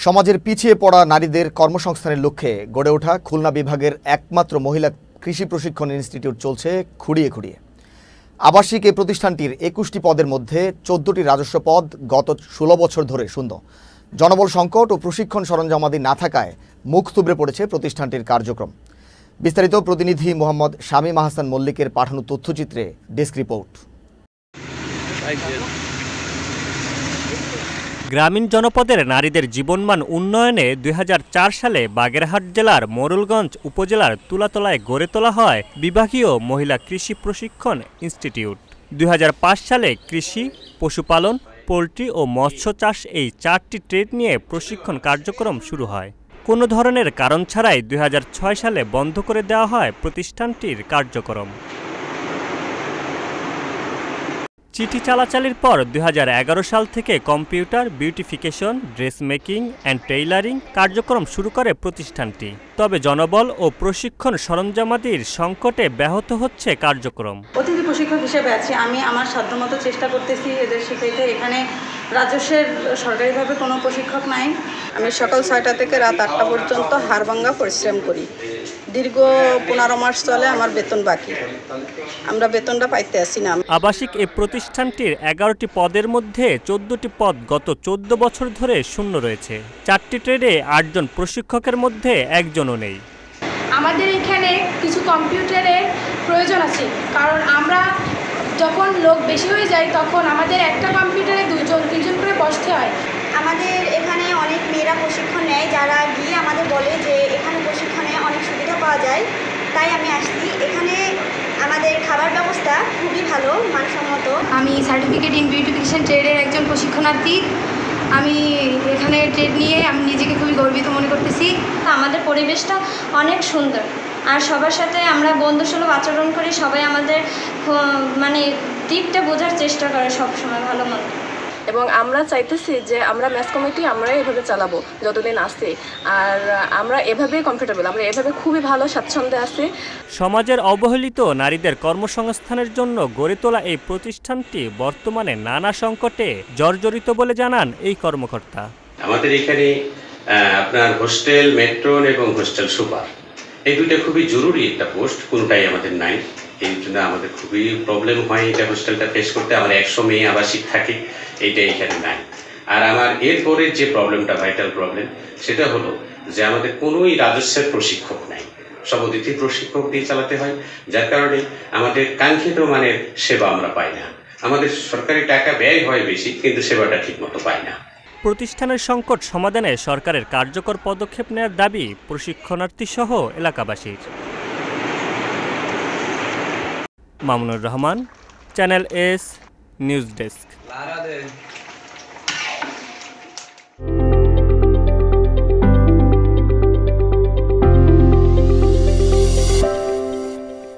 সমাজের পিছিয়ে পড়া নারীদের কর্মসংস্থানের লক্ষ্যে গড়ে ওঠা খুলনা বিভাগের একমাত্র মহিলা কৃষি প্রশিক্ষণ ইনস্টিটিউট চলছে খুঁড়িয়ে খুঁড়িয়ে। আবাসিক এই প্রতিষ্ঠানটির ২১টি পদের মধ্যে ১৪টি রাজস্ব পদ গত ১৬ বছর ধরে শূন্য। জনবল সংকট ও প্রশিক্ষণ সরঞ্জামাদি না থাকায় মুখ থুবড়ে পড়েছে প্রতিষ্ঠানটির কার্যক্রম। বিস্তারিত প্রতিনিধি মোহাম্মদ শামীম আহসান মল্লিকের পাঠানো তথ্যচিত্রে ডেস্ক রিপোর্ট। গ্রামীণ জনপদের নারীদের জীবনমান উন্নয়নে ২০০৪ সালে বাগেরহাট জেলার মোড়লগঞ্জ উপজেলার তুলাতলায় গড়ে তোলা হয় বিভাগীয় মহিলা কৃষি প্রশিক্ষণ ইনস্টিটিউট। ২০০৫ সালে কৃষি, পশুপালন, পোল্ট্রি ও মৎস্য চাষ এই ৪টি ট্রেড নিয়ে প্রশিক্ষণ কার্যক্রম শুরু হয়। কোনো ধরনের কারণ ছাড়াই ২০০৬ সালে বন্ধ করে দেওয়া হয় প্রতিষ্ঠানটির কার্যক্রম। চিঠি চালাচালির পর ২০১১ সাল থেকে computer, beautification, dress making and tailoring কার্যক্রম শুরু করে প্রতিষ্ঠানটি। তবে জনবল ও প্রশিক্ষণ সরঞ্জামাদির সংকটে ব্যাহত হচ্ছে কার্যক্রম। অতিথি প্রশিক্ষক হিসেবে আছি, আমি আমার সাধ্যমতো চেষ্টা করতেছি এদের শিখাইতে। এখানে রাজস্বের সরকারিভাবে কোনো প্রশিক্ষক নাই। আমি সকাল ৬টা থেকে রাত ৮টা পর্যন্ত হাড়ভাঙ্গা পরিশ্রম করি। দীর্ঘ ১৫ মাস চলে আমার বেতন বাকি, আমরা বেতনটা পাইতে আসি না। আবাসিক এই প্রতিষ্ঠানটির ১১টি পদের মধ্যে ১৪টি পদ গত ১৪ বছর ধরে শূন্য রয়েছে। ৪টি ট্রেডে ৮ জন প্রশিক্ষকের মধ্যে একজনও নেই। আমাদের এখানে কিছু কম্পিউটারের প্রয়োজন আছে, কারণ আমরা যখন লোক বেশি হয়ে যায় তখন আমাদের একটা কম্পিউটারে ২জন করে বসতে হয়। আমাদের এখানে অনেক মেয়েরা প্রশিক্ষণ নেয়, যারা গিয়ে আমাদের বলে যে এখানে প্রশিক্ষণে অনেক সুবিধা পাওয়া যায়, তাই আমি আসছি। এখানে আমাদের খাবার ব্যবস্থা খুবই ভালো, মানসম্মত। আমি সার্টিফিকেট ইন বিউটিফিকেশন ট্রেডের একজন প্রশিক্ষণার্থী। আমি এখানে ট্রেড নিয়ে আমি নিজেকে খুবই গর্বিত মনে করতেছি। আমাদের পরিবেশটা অনেক সুন্দর, আর সবার সাথে আমরা বন্ধুসুলভ আচরণ করি। সবাই আমাদের দিকটা বোঝার চেষ্টা করে সবসময় ভালো মন্দ। এবং আমরা চাইতেছি যে আমরা ম্যাস কমিটি আমরাই এভাবে চালাবো যতদিন আসি, আর আমরা এভাবেই কমফোর্টেবল, আমরা এভাবে খুবই ভালো স্বাচ্ছন্দ্যে আছি। সমাজের অবহেলিত নারীদের কর্মসংস্থানের জন্য গড়ে তোলা এই প্রতিষ্ঠানটি বর্তমানে নানা সংকটে জর্জরিত বলে জানান এই কর্মকর্তা। আমাদের এখানে আপনার হোস্টেল মেট্রন এবং হোস্টেল সুপার, এই দুইটা খুবই জরুরি একটা পোস্ট, কোনোটাই আমাদের নাই। এই জন্য আমাদের খুবই প্রবলেম হয় এটা হোস্টেলটা ফেস করতে। আমার ১০০ মেয়ে আবাসিক থাকে, এইটা এখানে নাই। আর আমার এরপরের যে প্রবলেমটা, ভাইটাল প্রবলেম, সেটা হলো যে আমাদের কোনোই রাজস্বের প্রশিক্ষক নাই, সব অতিথি প্রশিক্ষক দিয়ে চালাতে হয়, যার কারণে আমাদের কাঙ্ক্ষিত মানের সেবা আমরা পাই না। আমাদের সরকারি টাকা ব্যয় হয় বেশি, কিন্তু সেবাটা ঠিকমতো পাই না। প্রতিষ্ঠানের সংকট সমাধানে সরকারের কার্যকর পদক্ষেপ নেওয়ার দাবি প্রশিক্ষণার্থী সহ এলাকাবাসীর। Mamunur Rahman, channel S news desk.